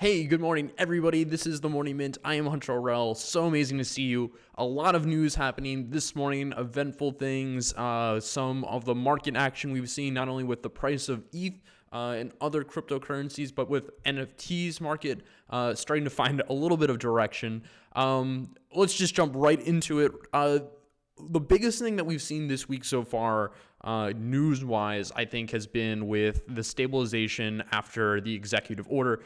Hey, good morning, everybody. This is the Morning Mint. I am Hunter Orrell. So amazing to see you. A lot of news happening this morning, eventful things, some of the market action we've seen, not only with the price of ETH and other cryptocurrencies, but with NFTs market starting to find a little bit of direction. Let's just jump right into it. The biggest thing that we've seen this week so far, news-wise, I think, has been with the stabilization after the executive order.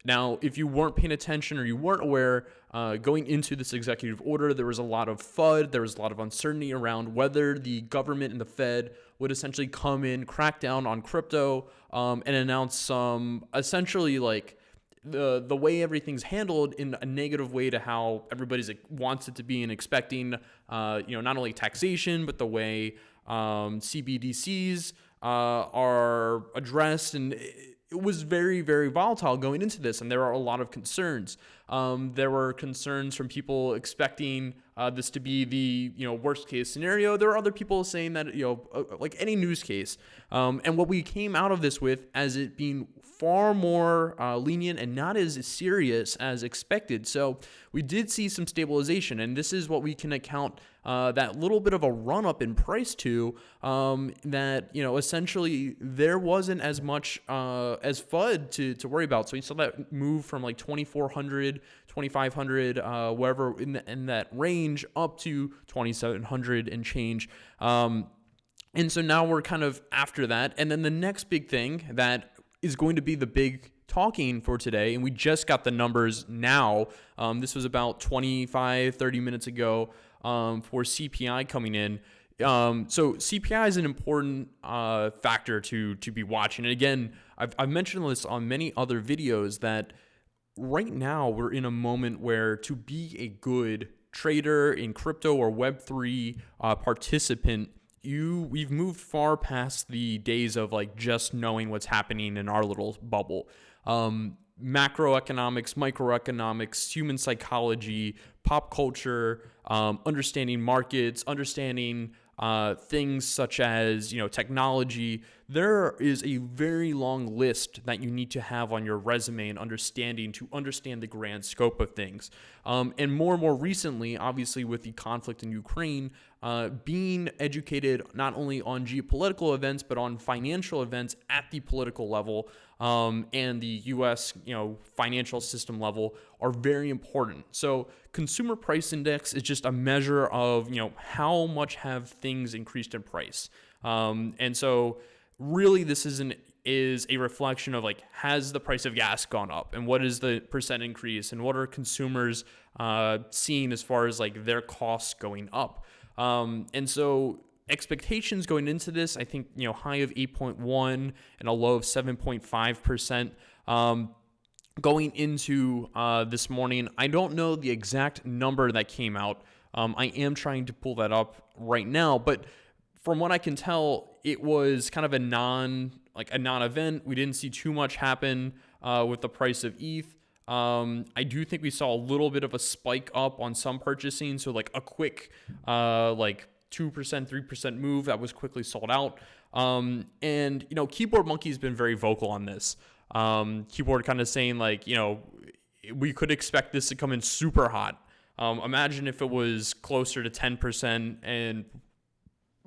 Now, if you weren't paying attention or you weren't aware, going into this executive order, there was a lot of FUD, there was a lot of uncertainty around whether the government and the Fed would essentially come in, crack down on crypto, and announce some essentially like the way everything's handled in a negative way to how everybody's wants it to be and expecting, not only taxation, but the way CBDCs are addressed. And it was very, very volatile going into this, and there are a lot of concerns. There were concerns from people expecting this to be the worst case scenario. There are other people saying that like any news case, and what we came out of this with as it being far more lenient and not as serious as expected. So we did see some stabilization, and this is what we can account that little bit of a run up in price to, that essentially there wasn't as much as FUD to worry about. So you saw that move from like 2,400, 2,500, wherever in that range, up to 2,700 and change. And so now we're kind of after that. And then the next big thing that is going to be the big talking for today, and we just got the numbers now. This was about 25, 30 minutes ago for CPI coming in. So CPI is an important factor to be watching. And again, I've mentioned this on many other videos that right now we're in a moment where to be a good trader in crypto or Web3 participant, we've moved far past the days of like just knowing what's happening in our little bubble. Macroeconomics, microeconomics, human psychology, pop culture, understanding markets, understanding things such as technology. There is a very long list that you need to have on your resume and understanding to understand the grand scope of things. And more recently, obviously with the conflict in Ukraine, being educated not only on geopolitical events but on financial events at the political level and the U.S. financial system level are very important. So consumer price index is just a measure of how much have things increased in price, and so really this is a reflection of like, has the price of gas gone up, and what is the percent increase, and what are consumers seeing as far as like their costs going up. And so expectations going into this, I think, high of 8.1 and a low of 7.5%. Going into this morning, I don't know the exact number that came out. I am trying to pull that up right now, but from what I can tell, it was kind of a non-event. We didn't see too much happen with the price of ETH. I do think we saw a little bit of a spike up on some purchasing, so like a quick 2%, 3% move that was quickly sold out. And Keyboard Monkey's been very vocal on this. Keyboard kind of saying like, we could expect this to come in super hot. Imagine if it was closer to 10%, and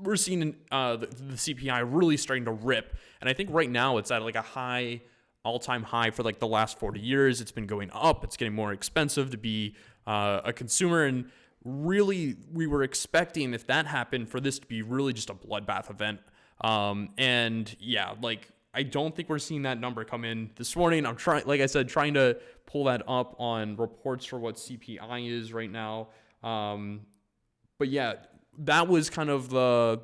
we're seeing the CPI really starting to rip. And I think right now it's at like a all-time high for like the last 40 years. It's been going up. It's getting more expensive to be a consumer. And really, we were expecting, if that happened, for this to be really just a bloodbath event. And yeah, like, I don't think we're seeing that number come in this morning. I'm trying to pull that up on reports for what CPI is right now. But yeah, that was kind of the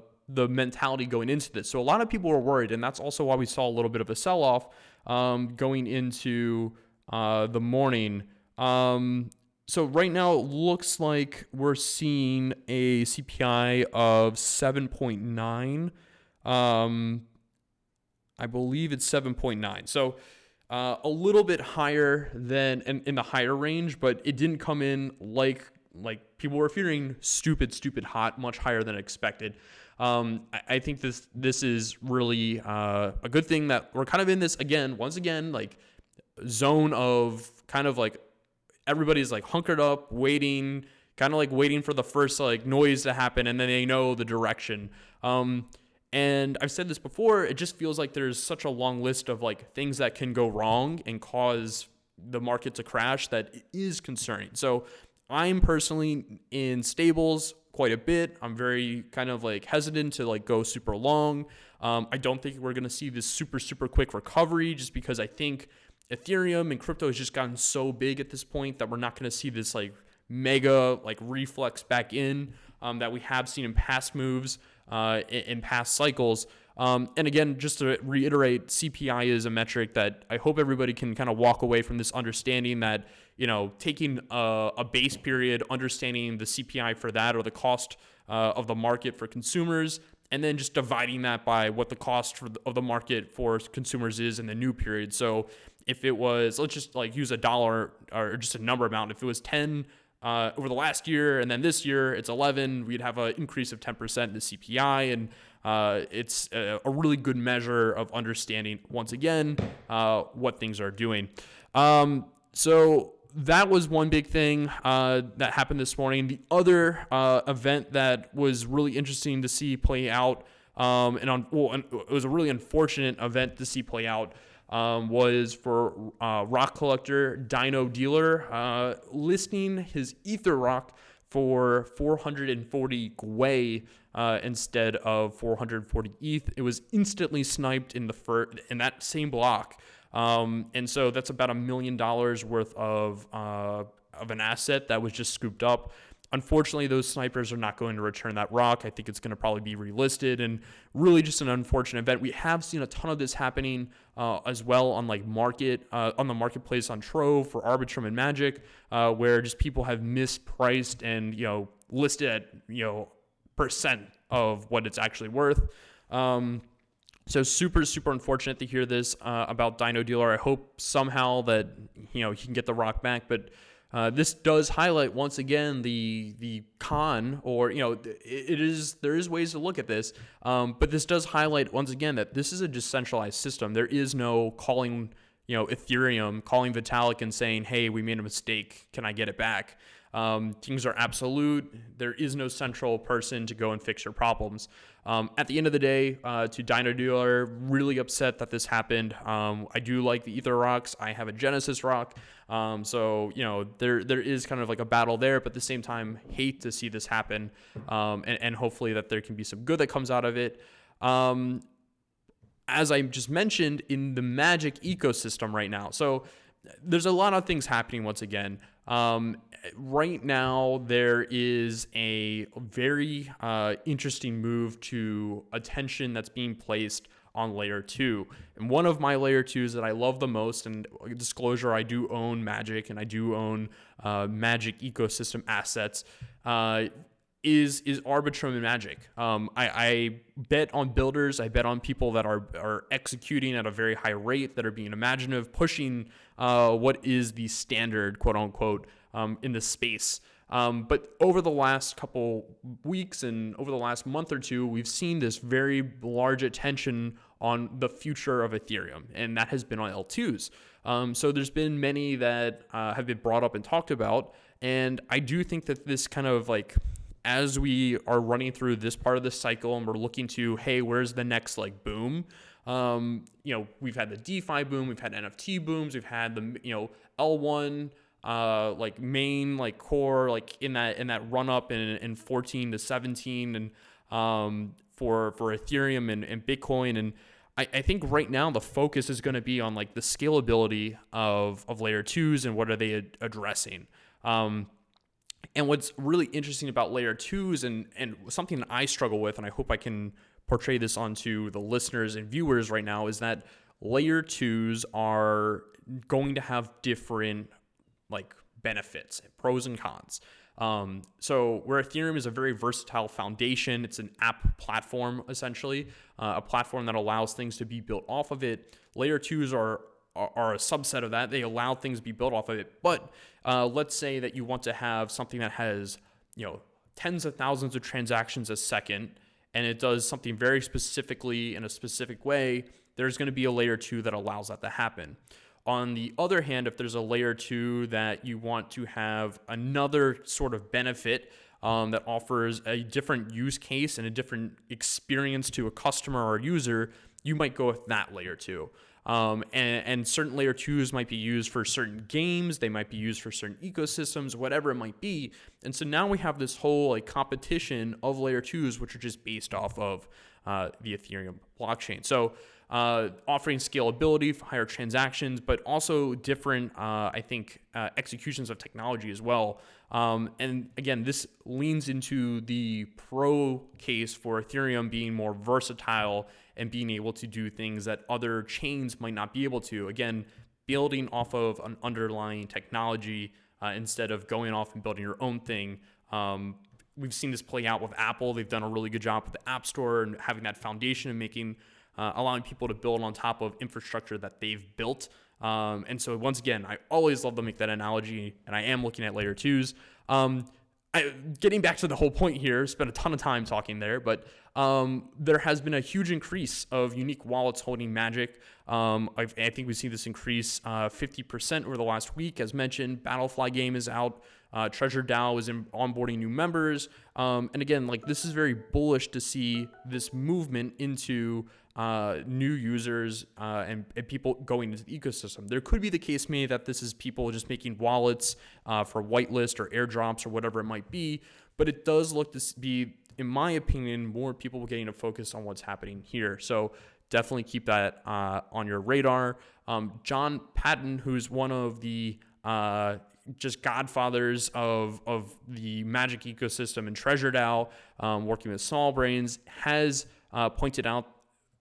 mentality going into this. So a lot of people were worried, and that's also why we saw a little bit of a sell-off going into the morning. So right now it looks like we're seeing a CPI of 7.9. I believe it's 7.9. So a little bit higher than in the higher range, but it didn't come in like people were fearing stupid hot, much higher than expected. I think this is really a good thing that we're kind of in this once again, like zone of kind of like everybody's like hunkered up, waiting, kind of like waiting for the first like noise to happen, and then they know the direction. And I've said this before, it just feels like there's such a long list of like things that can go wrong and cause the market to crash that it is concerning. So I'm personally in stables quite a bit. I'm very kind of like hesitant to like go super long. I don't think we're going to see this super quick recovery just because I think Ethereum and crypto has just gotten so big at this point that we're not going to see this like mega like reflex back in that we have seen in past moves, in past cycles. And again, just to reiterate, CPI is a metric that I hope everybody can kind of walk away from this understanding that, taking a base period, understanding the CPI for that or the cost of the market for consumers, and then just dividing that by what the cost of the market for consumers is in the new period. So if it was, let's just like use a dollar or just a number amount. If it was 10 over the last year and then this year it's 11, we'd have an increase of 10% in the CPI. And it's a really good measure of understanding, once again, what things are doing. So that was one big thing that happened this morning. The other event that was really interesting to see play out, it was a really unfortunate event to see play out, was for rock collector Dino Dealer listing his Ether rock for 440 Gwei instead of 440 ETH. It was instantly sniped in that same block. And so that's about $1 million worth of an asset that was just scooped up. Unfortunately, those snipers are not going to return that rock. I think it's going to probably be relisted, and really just an unfortunate event. We have seen a ton of this happening as well on like on the marketplace on Trove for Arbitrum and Magic, where just people have mispriced and listed at percent of what it's actually worth. So super unfortunate to hear this about Dino Dealer. I hope somehow that he can get the rock back, but this does highlight once again the con, or there is ways to look at this, but this does highlight once again that this is a decentralized system. There is no calling Ethereum, calling Vitalik and saying, hey, we made a mistake, can I get it back? Things are absolute. There is no central person to go and fix your problems. At the end of the day, to Dino Dealer, really upset that this happened. I do like the Ether rocks. I have a Genesis rock. So there is kind of like a battle there, but at the same time, hate to see this happen. And hopefully that there can be some good that comes out of it. As I just mentioned, in the Magic ecosystem right now. So there's a lot of things happening once again. Right now, there is a very interesting move to attention that's being placed on layer 2. And one of my layer 2s that I love the most, and disclosure, I do own Magic and I do own Magic ecosystem assets, is Arbitrum and Magic. I bet on builders. I bet on people that are executing at a very high rate, that are being imaginative, pushing what is the standard, quote unquote, in the space. But over the last couple weeks and over the last month or two, we've seen this very large attention on the future of Ethereum, and that has been on L2s. So there's been many that have been brought up and talked about, and I do think that this kind of like, as we are running through this part of the cycle and we're looking to, hey, where's the next like boom? We've had the DeFi boom, we've had NFT booms, we've had the L1 like main like core like in that run up in 14 to 17 and for Ethereum and Bitcoin. And I think right now the focus is going to be on like the scalability of layer 2s and what are they addressing. And what's really interesting about layer 2s and something that I struggle with, and I hope I can portray this onto the listeners and viewers right now, is that layer 2s are going to have different like benefits, pros and cons. So where Ethereum is a very versatile foundation, it's an app platform, essentially, a platform that allows things to be built off of it. Layer 2s are a subset of that. They allow things to be built off of it. But let's say that you want to have something that has, tens of thousands of transactions a second, and it does something very specifically in a specific way. There's going to be a layer 2 that allows that to happen. On the other hand, if there's a layer 2 that you want to have another sort of benefit that offers a different use case and a different experience to a customer or user, you might go with that layer 2. And certain layer 2s might be used for certain games, they might be used for certain ecosystems, whatever it might be. And so now we have this whole like competition of layer 2s, which are just based off of the Ethereum blockchain. So offering scalability for higher transactions, but also different, executions of technology as well. And again, this leans into the pro case for Ethereum being more versatile and being able to do things that other chains might not be able to. Again, building off of an underlying technology instead of going off and building your own thing. We've seen this play out with Apple. They've done a really good job with the App Store and having that foundation and making allowing people to build on top of infrastructure that they've built. And so once again, I always love to make that analogy, and I am looking at layer 2s. Getting back to the whole point here, spent a ton of time talking there, but there has been a huge increase of unique wallets holding Magic. I think we've seen this increase 50% over the last week. As mentioned, Battlefly game is out. Treasure DAO is onboarding new members. And again, like this is very bullish to see this movement into new users and people going into the ecosystem. There could be the case maybe that this is people just making wallets for whitelist or airdrops or whatever it might be, but it does look to be, in my opinion, more people getting to focus on what's happening here. So definitely keep that on your radar. John Patton, who's one of the just godfathers of the Magic ecosystem and Treasure DAO, working with Small Brains, has pointed out,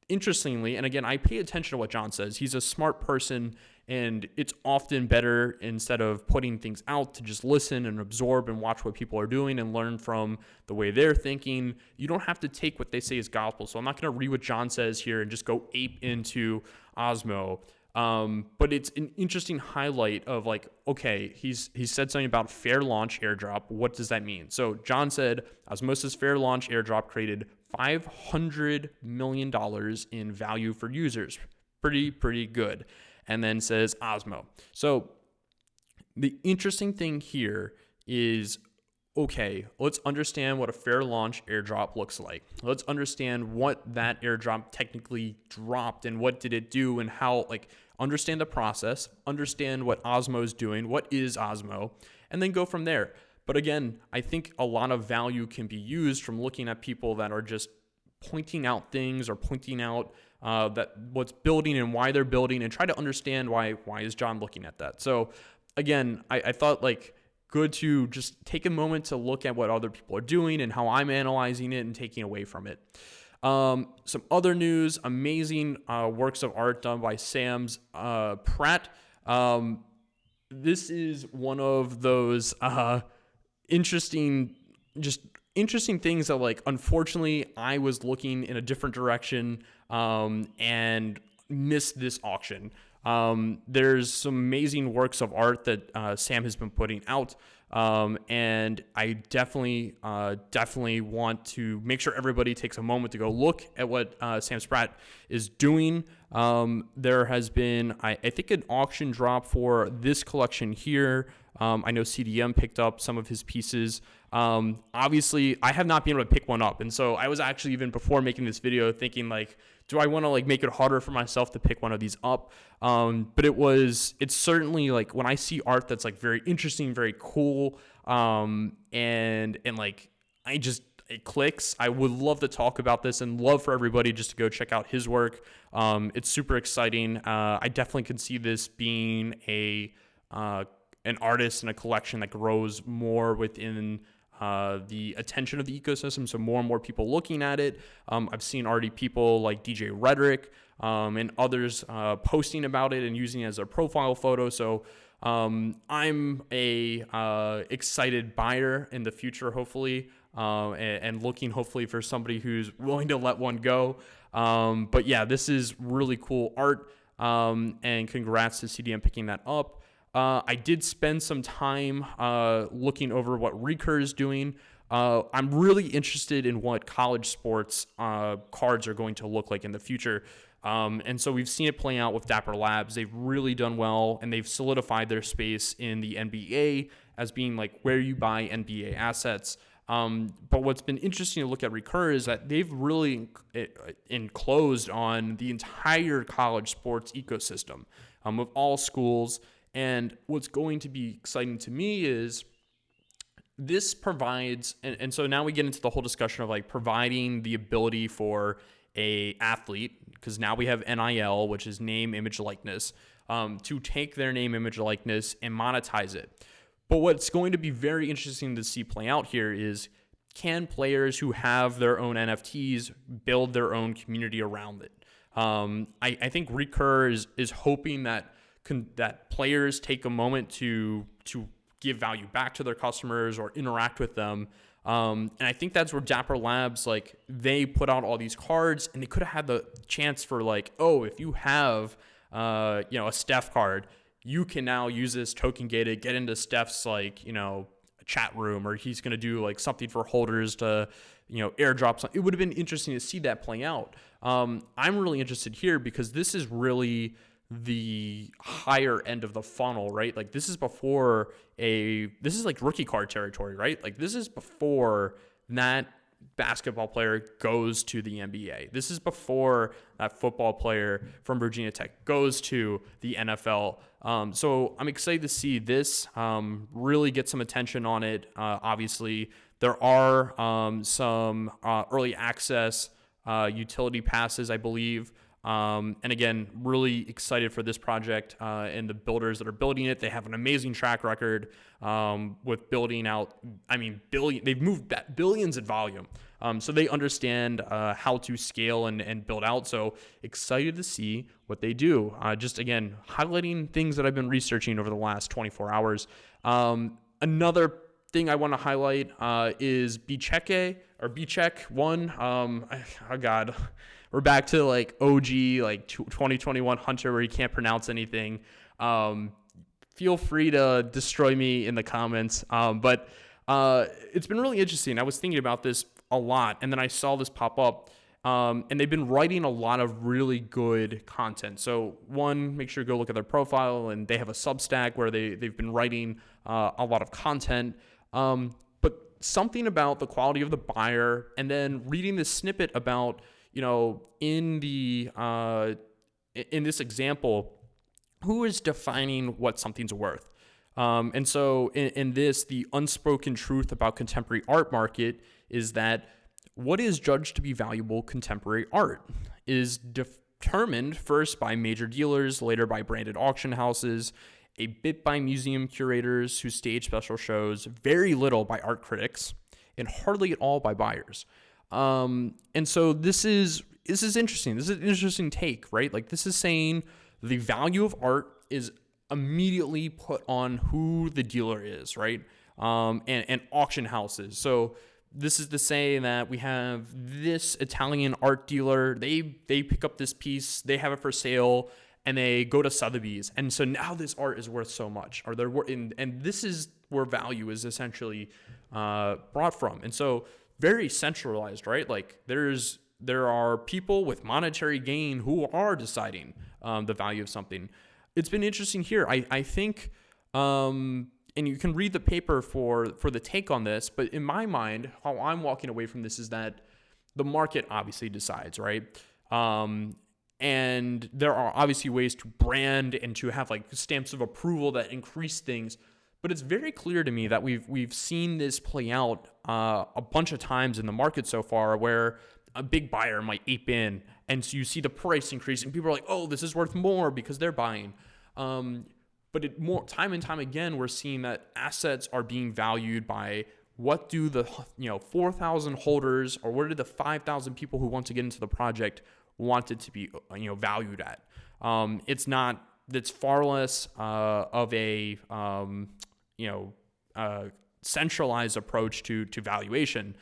interestingly, and again, I pay attention to what John says. He's a smart person, and it's often better, instead of putting things out, to just listen and absorb and watch what people are doing and learn from the way they're thinking. You don't have to take what they say as gospel. So I'm not going to read what John says here and just go ape into Osmo. But it's an interesting highlight of like, okay, he said something about fair launch airdrop. What does that mean? So John said Osmosis fair launch airdrop created $500 million in value for users. Pretty good. And then says Osmo. So the interesting thing here is, okay, let's understand what a fair launch airdrop looks like. Let's understand what that airdrop technically dropped and what did it do and how, like, understand the process, understand what Osmo is doing, what is Osmo, and then go from there. But again, I think a lot of value can be used from looking at people that are just pointing out things or pointing out that what's building and why they're building, and try to understand why is John looking at that. So again, I thought like good to just take a moment to look at what other people are doing and how I'm analyzing it and taking away from it. Some other news, amazing works of art done by Sam Pratt. This is one of those interesting things that, like, unfortunately I was looking in a different direction and missed this auction. There's some amazing works of art that Sam has been putting out. And I definitely want to make sure everybody takes a moment to go look at what Sam Spratt is doing. There has been, I think, an auction drop for this collection here. I know CDM picked up some of his pieces. Obviously, I have not been able to pick one up. And so I was actually, even before making this video, thinking like, do I want to like make it harder for myself to pick one of these up? But it's certainly like when I see art that's like very interesting, very cool, and like it clicks. I would love to talk about this and love for everybody just to go check out his work. It's super exciting. I definitely can see this being an artist and a collection that grows more within the attention of the ecosystem, so more and more people looking at it. I've seen already people like DJ Rhetoric and others posting about it and using it as a profile photo. So I'm a excited buyer in the future, hopefully, and looking hopefully for somebody who's willing to let one go. But yeah, this is really cool art, and congrats to CDM picking that up. I did spend some time looking over what Recur is doing. I'm really interested in what college sports cards are going to look like in the future. And so we've seen it play out with Dapper Labs. They've really done well, and they've solidified their space in the NBA as being like where you buy NBA assets. But what's been interesting to look at Recur is that they've really enclosed on the entire college sports ecosystem of all schools. And what's going to be exciting to me is this provides, and so now we get into the whole discussion of like providing the ability for a athlete, because now we have NIL, which is name, image, likeness, to take their name, image, likeness and monetize it. But what's going to be very interesting to see play out here is, can players who have their own NFTs build their own community around it? I think Recur is hoping that that players take a moment to give value back to their customers or interact with them. And I think that's where Dapper Labs, like, they put out all these cards, and they could have had the chance for like, oh, if you have, a Steph card, you can now use this token gated, get into Steph's chat room, or he's going to do like something for holders to, airdrop something. It would have been interesting to see that play out. I'm really interested here because this is really the higher end of the funnel, right? Like this is like rookie card territory, right? Like this is before that basketball player goes to the NBA. This is before that football player from Virginia Tech goes to the NFL. So I'm excited to see this really get some attention on it. Obviously, there are some early access utility passes, I believe. And again, really excited for this project and the builders that are building it. They have an amazing track record with building out. They've moved billions in volume. So they understand how to scale and build out. So excited to see what they do. Just again, highlighting things that I've been researching over the last 24 hours. Another thing I want to highlight is Bcheck 1. Oh God. We're back to like OG, like 2021 Hunter, where you can't pronounce anything. Feel free to destroy me in the comments. But it's been really interesting. I was thinking about this a lot, and then I saw this pop up. And they've been writing a lot of really good content. So one, make sure to go look at their profile, and they have a Substack where they've been writing a lot of content. But something about the quality of the buyer, and then reading this snippet about, in this example, who is defining what something's worth? And so in this, the unspoken truth about contemporary art market is that what is judged to be valuable contemporary art is determined first by major dealers, later by branded auction houses, a bit by museum curators who stage special shows, very little by art critics, and hardly at all by buyers. And so this is interesting. This is an interesting take, right? Like this is saying the value of art is immediately put on who the dealer is, right? And auction houses. So this is to say that we have this Italian art dealer. They pick up this piece, they have it for sale, and they go to Sotheby's. And so now this art is worth so much, and this is where value is essentially brought from. And so very centralized, right? Like there are people with monetary gain who are deciding the value of something. It's been interesting here. I think, and you can read the paper for the take on this, but in my mind, how I'm walking away from this is that the market obviously decides, right? And there are obviously ways to brand and to have like stamps of approval that increase things. But it's very clear to me that we've seen this play out a bunch of times in the market so far, where a big buyer might ape in, and so you see the price increase, and people are like, "Oh, this is worth more because they're buying." But time and time again, we're seeing that assets are being valued by what do the 4,000 holders, or what do the 5,000 people who want to get into the project want it to be valued at. It's far less of a centralized approach to valuation.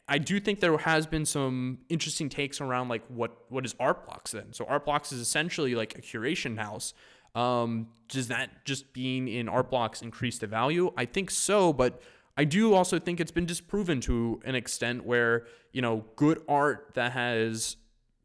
I do think there has been some interesting takes around like what is Artblocks then? So Artblocks is essentially like a curation house. Does that just being in Artblocks increase the value? I think so, but I do also think it's been disproven to an extent where, good art that has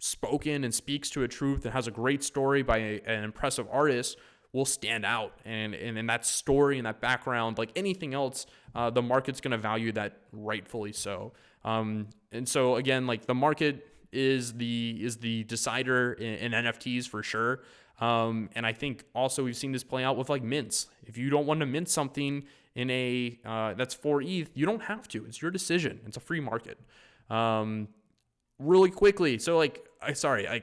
spoken and speaks to a truth and has a great story by an impressive artist will stand out. And that story and that background, like anything else, the market's going to value that rightfully so. And so again, like the market is the decider in NFTs for sure. And I think also we've seen this play out with like mints. If you don't want to mint something in a that's for ETH, you don't have to. It's your decision. It's a free market. Really quickly, so like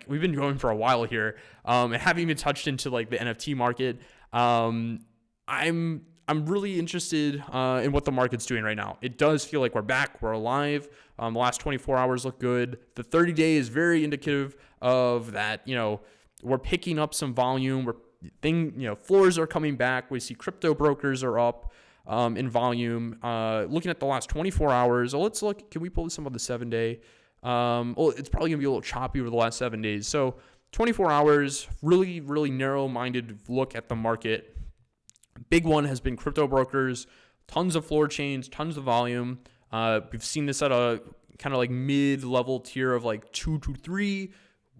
we've been going for a while here, and haven't even touched into like the NFT market. I'm really interested in what the market's doing right now. It does feel like we're back, we're alive. The last 24 hours look good. The 30-day is very indicative of that. We're picking up some volume. Floors are coming back. We see crypto brokers are up in volume. Looking at the last 24 hours, let's look. Can we pull some of the 7-day? It's probably gonna be a little choppy over the last 7 days. So 24 hours, really, really narrow-minded look at the market. Big one has been crypto brokers, tons of floor chains, tons of volume. We've seen this at a kind of like mid-level tier of like 2 to 3.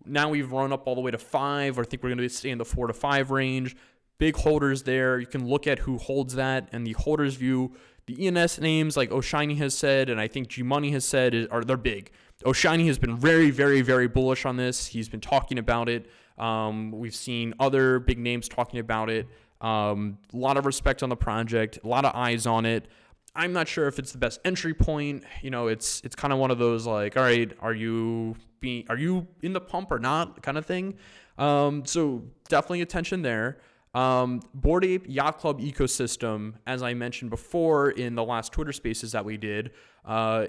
Now we've run up all the way to 5. I think we're going to stay in the 4 to 5 range. Big holders there. You can look at who holds that and the holders view. The ENS names like O'Shiny has said, and I think G Money has said, they're big. O'Shiny has been very, very, very bullish on this. He's been talking about it. We've seen other big names talking about it. A lot of respect on the project, a lot of eyes on it. I'm not sure if it's the best entry point. It's kind of one of those like, all right, are you in the pump or not kind of thing. So definitely attention there. Bored Ape Yacht Club ecosystem, as I mentioned before in the last Twitter Spaces that we did,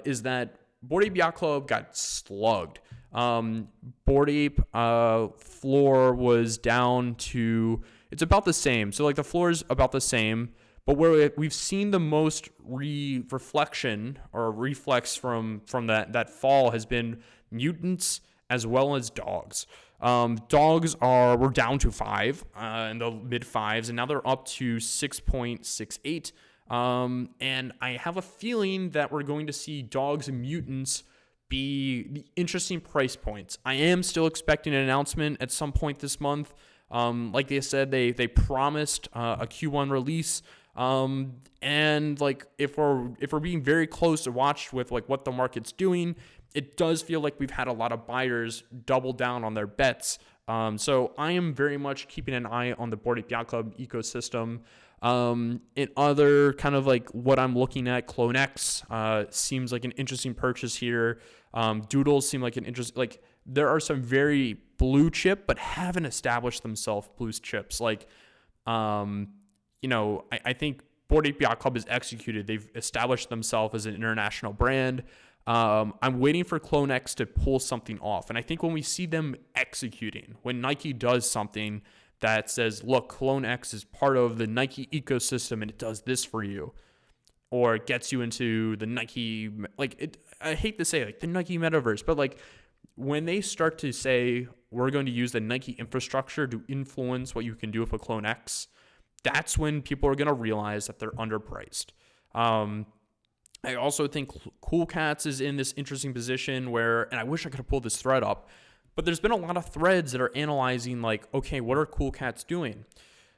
is that Bored Ape Yacht Club got slugged. Bored Ape floor was down to, it's about the same. So like the floor is about the same, but where we've seen the most reflection or reflex from that fall has been mutants as well as dogs. Dogs were down to 5 in the mid 5s, and now they're up to 6.68. And I have a feeling that we're going to see dogs and mutants be the interesting price points. I am still expecting an announcement at some point this month. Like they said, they promised a Q1 release. And like if we're being very close to watch with like what the market's doing, it does feel like we've had a lot of buyers double down on their bets. So I am very much keeping an eye on the Bored Ape Yacht Club ecosystem. In other kind of like what I'm looking at, CloneX seems like an interesting purchase here. Doodles seem like an interest. Like there are some very blue chip, but haven't established themselves blue chips. Like, I think Bored Ape Yacht Club is executed. They've established themselves as an international brand. I'm waiting for CloneX to pull something off. And I think when we see them executing, when Nike does something that says, look, CloneX is part of the Nike ecosystem and it does this for you, or it gets you into the Nike, I hate to say like the Nike metaverse, but like when they start to say, we're going to use the Nike infrastructure to influence what you can do with a CloneX, that's when people are going to realize that they're underpriced. I also think Cool Cats is in this interesting position where, and I wish I could have pulled this thread up, but there's been a lot of threads that are analyzing like, okay, what are Cool Cats doing?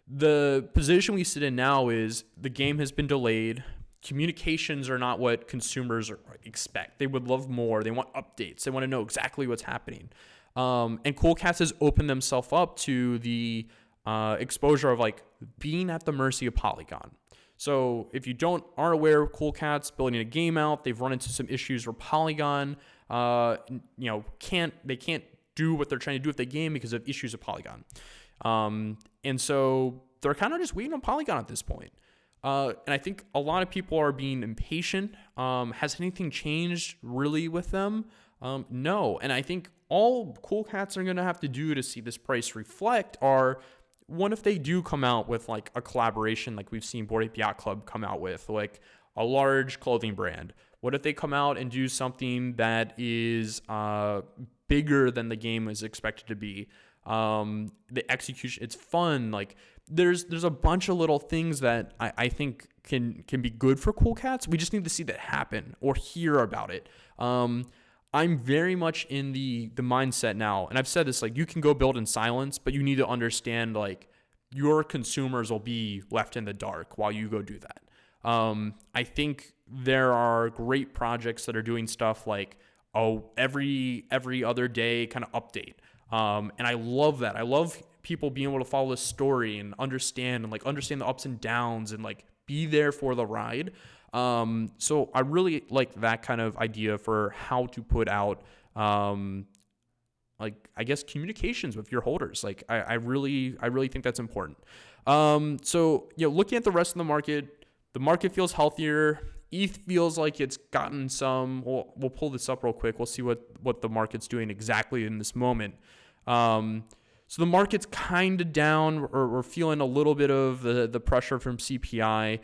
The position we sit in now is the game has been delayed. Communications are not what consumers expect. They would love more. They want updates. They want to know exactly what's happening. And Cool Cats has opened themselves up to the exposure of like being at the mercy of Polygon. So if you aren't aware of Cool Cats building a game out, they've run into some issues where Polygon, can't do what they're trying to do with the game because of issues with Polygon. And so they're kind of just waiting on Polygon at this point. And I think a lot of people are being impatient. Has anything changed really with them? No. And I think all Cool Cats are going to have to do to see this price reflect are, what if they do come out with like a collaboration like we've seen Bored Ape Yacht Club come out with, like a large clothing brand? What if they come out and do something that is bigger than the game is expected to be? The execution, it's fun. Like there's a bunch of little things that I think can be good for Cool Cats. We just need to see that happen or hear about it. I'm very much in the mindset now, and I've said this, like, you can go build in silence, but you need to understand, like, your consumers will be left in the dark while you go do that. I think there are great projects that are doing stuff like, every other day kind of update. And I love that. I love people being able to follow the story and understand the ups and downs and like be there for the ride. So I really like that kind of idea for how to put out, like, I guess, communications with your holders. Like, I really think that's important. So, looking at the rest of the market feels healthier. ETH feels like it's gotten some. We'll pull this up real quick. We'll see what the market's doing exactly in this moment. So the market's kind of down, or we're feeling a little bit of the pressure from CPI.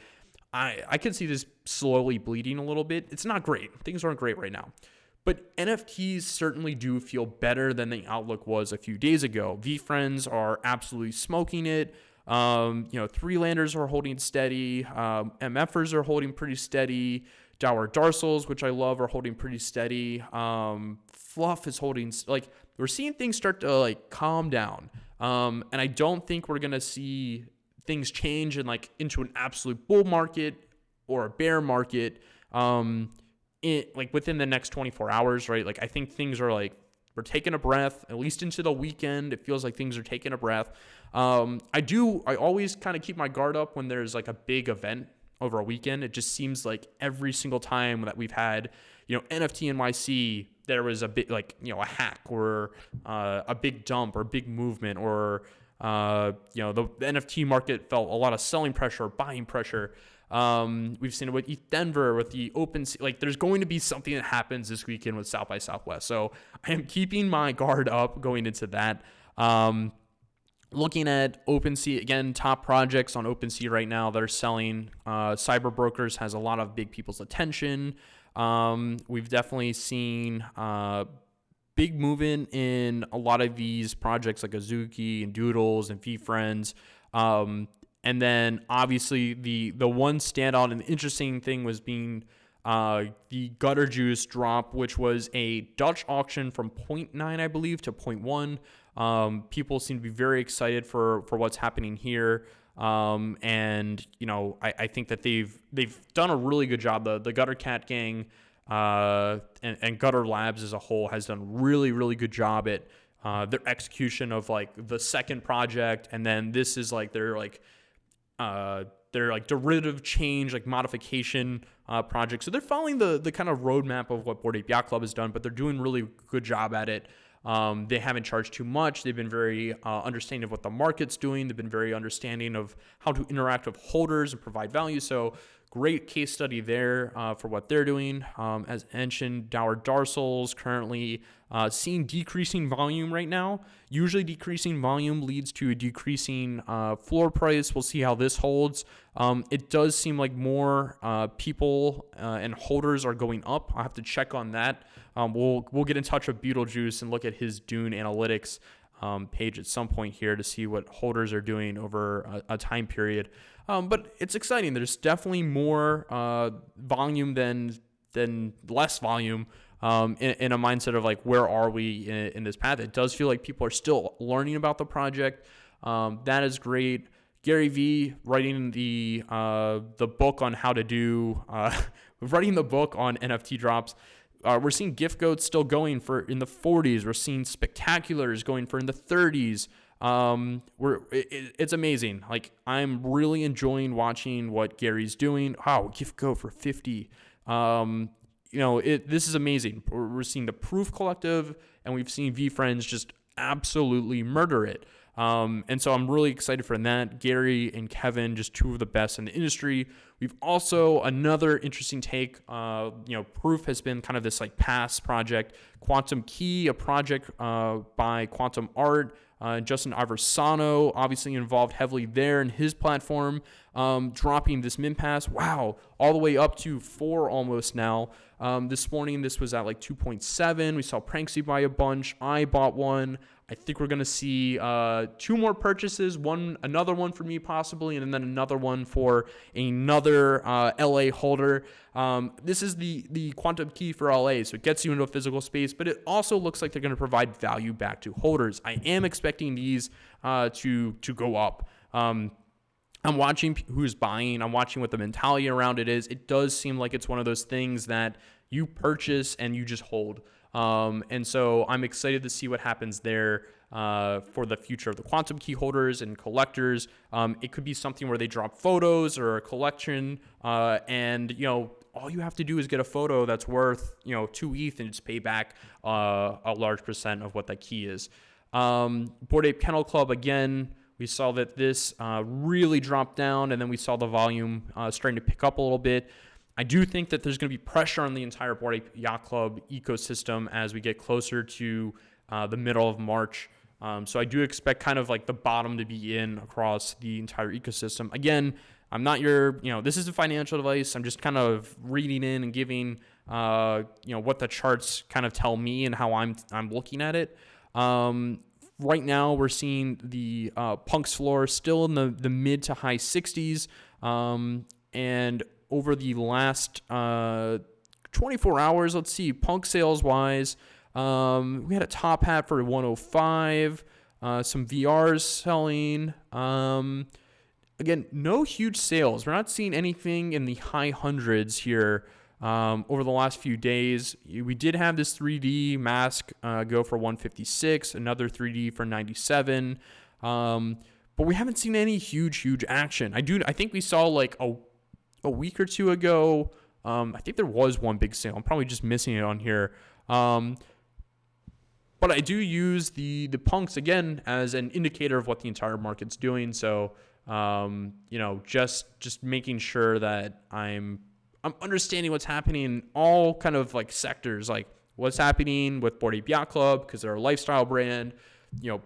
I can see this slowly bleeding a little bit. It's not great. Things aren't great right now. But NFTs certainly do feel better than the outlook was a few days ago. VFriends are absolutely smoking it. Three-landers are holding steady. MFers are holding pretty steady. Dour Darcels, which I love, are holding pretty steady. Fluff is holding, like, we're seeing things start to like calm down. And I don't think we're going to see things change into an absolute bull market or a bear market within the next 24 hours, right? Like, I think things are like, we're taking a breath, at least into the weekend. It feels like things are taking a breath. I always kind of keep my guard up when there's like a big event over a weekend. It just seems like every single time that we've had, NFT NYC, there was a bit like, a hack or a big dump or a big movement, or, the NFT market felt a lot of selling pressure, buying pressure. We've seen it with ETH Denver, with the OpenSea. Like, there's going to be something that happens this weekend with South by Southwest. So I am keeping my guard up going into that. Looking at OpenSea, again, top projects on OpenSea right now that are selling. Cyber Brokers has a lot of big people's attention. We've definitely seen big movement in a lot of these projects like Azuki and Doodles and VFriends. And then obviously the one standout and interesting thing was being the Gutter Juice drop, which was a Dutch auction from 0.9, I believe, to 0.1. People seem to be very excited for what's happening here. And I think that they've done a really good job. The Gutter Cat gang and Gutter Labs as a whole has done really, really good job at their execution of like the second project, and then this is like their derivative change, like modification project. So they're following the kind of roadmap of what Bored Ape Yacht Club has done, but they're doing really good job at it. They haven't charged too much. They've been very understanding of what the market's doing. They've been very understanding of how to interact with holders and provide value. So great case study there for what they're doing. As mentioned, Dour Darcels currently seeing decreasing volume right now. Usually decreasing volume leads to a decreasing floor price. We'll see how this holds. It does seem like more people and holders are going up. I'll have to check on that. We'll get in touch with Beetlejuice and look at his Dune Analytics page at some point here to see what holders are doing over a time period. But it's exciting. There's definitely more volume than less volume in a mindset of like, where are we in this path? It does feel like people are still learning about the project. That is great. Gary V writing the book on how to do writing the book on NFT drops. We're seeing gift goats still going for in the 40s. We're seeing spectaculars going for in the 30s. It's amazing. Like, I'm really enjoying watching what Gary's doing. Wow, gift goat for 50. This is amazing. We're seeing the Proof Collective, and we've seen VFriends just absolutely murder it. And so I'm really excited for that. Gary and Kevin, just two of the best in the industry. We've also, another interesting take, Proof has been kind of this like past project. Quantum Key, a project by Quantum Art. Justin Aversano, obviously involved heavily there in his platform, dropping this min pass. Wow, all the way up to 4 almost now. This morning, this was at like 2.7. We saw Pranksy buy a bunch. I bought one. I think we're going to see 2 more purchases, another one for me possibly, and then another one for another LA holder. This is the quantum key for LA, so it gets you into a physical space, but it also looks like they're going to provide value back to holders. I am expecting these to go up. I'm watching who's buying. I'm watching what the mentality around it is. It does seem like it's one of those things that you purchase and you just hold. And so I'm excited to see what happens there for the future of the quantum key holders and collectors. It could be something where they drop photos or a collection, and all you have to do is get a photo that's worth 2 ETH and just pay back a large percent of what that key is. Bored Ape Kennel Club, again, we saw that this really dropped down, and then we saw the volume starting to pick up a little bit. I do think that there's going to be pressure on the entire Bored Ape Yacht Club ecosystem as we get closer to the middle of March. So I do expect kind of like the bottom to be in across the entire ecosystem. Again, I'm not this is a financial advice. I'm just kind of reading in and giving, what the charts kind of tell me and how I'm looking at it. Right now, we're seeing the Punk's floor still in the mid to high 60s, and over the last 24 hours, let's see, Punk sales-wise, we had a top hat for 105, some VRs selling. Again, no huge sales. We're not seeing anything in the high hundreds here over the last few days. We did have this 3D mask go for 156, another 3D for 97, but we haven't seen any huge action. I think we saw like a week or two ago, I think there was one big sale. I'm probably just missing it on here. But I do use the punks, again, as an indicator of what the entire market's doing. So, just making sure that I'm understanding what's happening in all kind of like sectors, like what's happening with Bored Ape Yacht Club, because they're a lifestyle brand.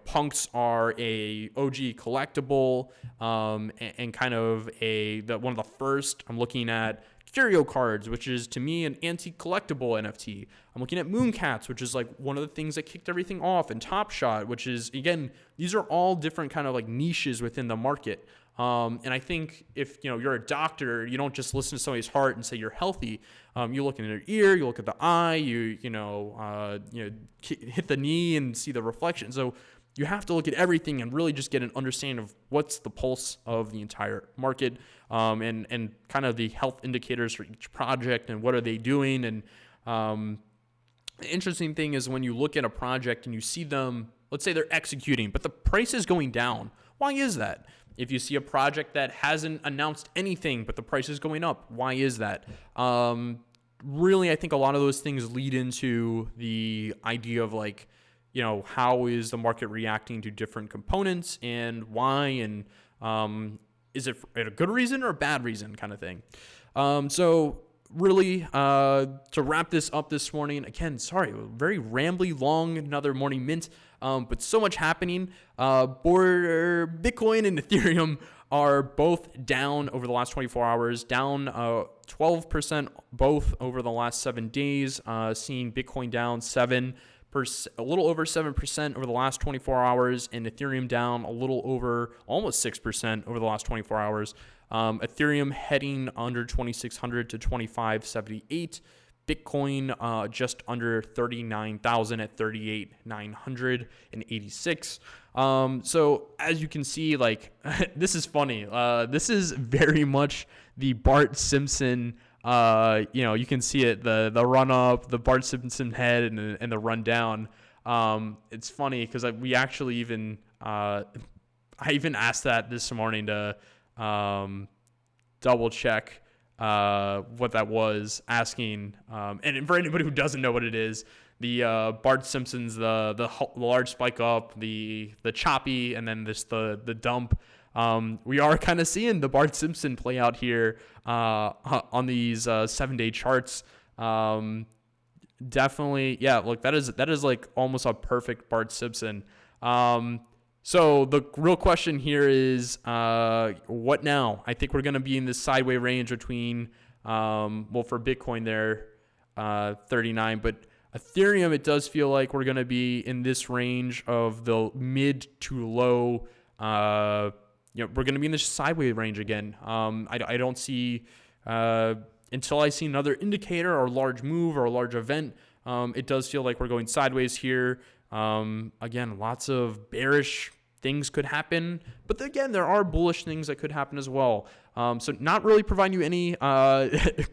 Punks are a OG collectible, and kind of one of the first. I'm looking at Curio cards, which is to me an anti-collectible NFT. I'm looking at Mooncats, which is like one of the things that kicked everything off, and Top Shot, which is, again, these are all different kind of like niches within the market. And I think if you're a doctor, you don't just listen to somebody's heart and say you're healthy. You look in their ear, you look at the eye, you hit the knee and see the reflection. So you have to look at everything and really just get an understanding of what's the pulse of the entire market, and kind of the health indicators for each project and what are they doing. And the interesting thing is when you look at a project and you see them, let's say they're executing, but the price is going down. Why is that? If you see a project that hasn't announced anything, but the price is going up, why is that? Really, I think a lot of those things lead into the idea of like, how is the market reacting to different components and why, and is it a good reason or a bad reason kind of thing. So really, to wrap this up this morning, again, sorry, very rambly, long, another morning mint, but so much happening. Bitcoin and Ethereum are both down over the last 24 hours, down 12% both over the last 7 days, seeing Bitcoin down 7%, a little over 7% over the last 24 hours, and Ethereum down a little over almost 6% over the last 24 hours. Ethereum heading under 2,600 to 2,578. Bitcoin just under 39,000 at 38,986. So as you can see, like this is funny. This is very much the Bart Simpson. You can see it, the run up, the Bart Simpson head, and the run down. It's funny because we actually even I even asked that this morning to double check what that was, asking, and for anybody who doesn't know what it is, the Bart Simpson's the large spike up, the choppy, and then the dump. We are kind of seeing the Bart Simpson play out here on these 7-day charts. Definitely, yeah. Look, that is like almost a perfect Bart Simpson. So the real question here is, what now? I think we're going to be in this sideways range between, for Bitcoin there, 39. But Ethereum, it does feel like we're going to be in this range of the mid to low. We're going to be in this sideways range again. I don't see until I see another indicator or large move or a large event. It does feel like we're going sideways here. Again, lots of bearish things could happen, but again, there are bullish things that could happen as well. So not really providing you any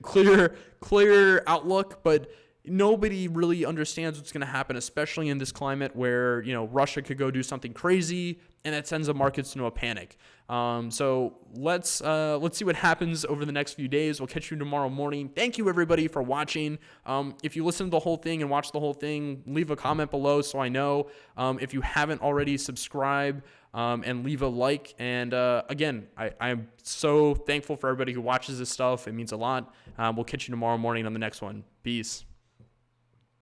clear outlook, but nobody really understands what's going to happen, especially in this climate where, Russia could go do something crazy and that sends the markets into a panic. So let's see what happens over the next few days. We'll catch you tomorrow morning. Thank you everybody for watching. If you listen to the whole thing and watch the whole thing, leave a comment below so I know. If you haven't already, subscribe and leave a like. And again, I'm so thankful for everybody who watches this stuff. It means a lot. We'll catch you tomorrow morning on the next one. Peace.